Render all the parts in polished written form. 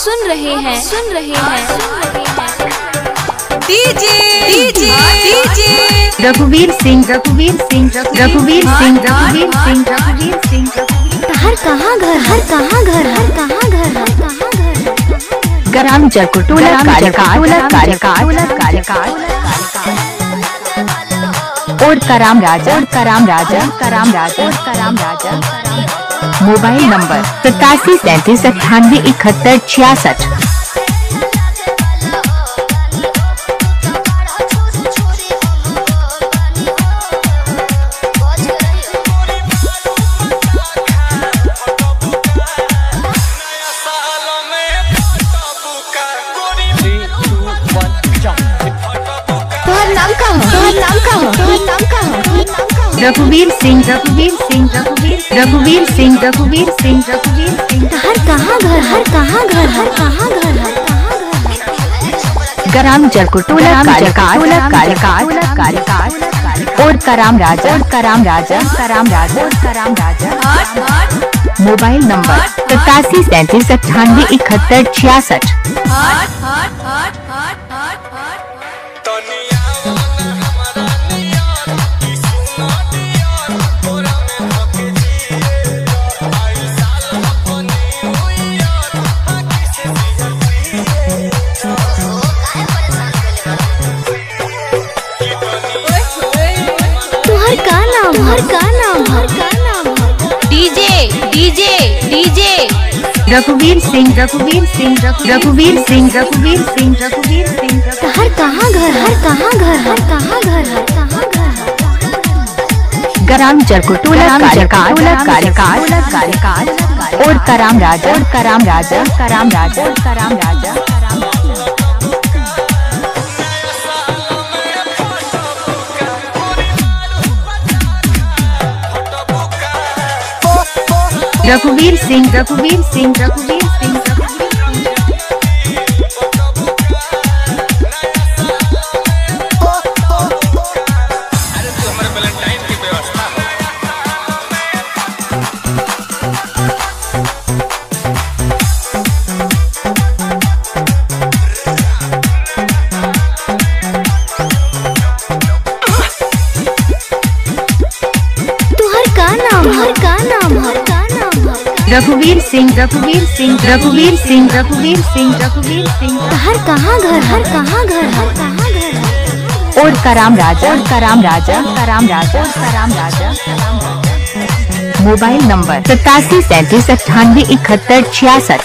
सुन रहे हैं रघुवीर सिंह हर कहाँ घर ग्राम जरकुटोला और कराम राजा मोबाइल नंबर 8737987166। रघुवीर सिंह हर कहाँ घर ग्राम जरकुटोला और कराम राजा मोबाइल नंबर 8737987166। डीजे रघुवीर सिंह हर कहाँ घर ग्राम जरकुटोला और कराम राजा रघुवीर सिंह रघुवीर सिंह हर कहाँ घर और कराम राजा मोबाइल नंबर 8737987166।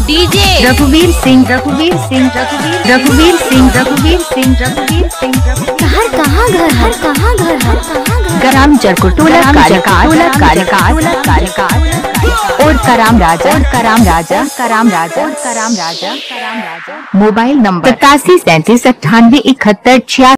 डीजे रघुवीर सिंह हर कहाँ घर ग्राम जरकुटोला और कराम राजा मोबाइल नंबर 8737987166।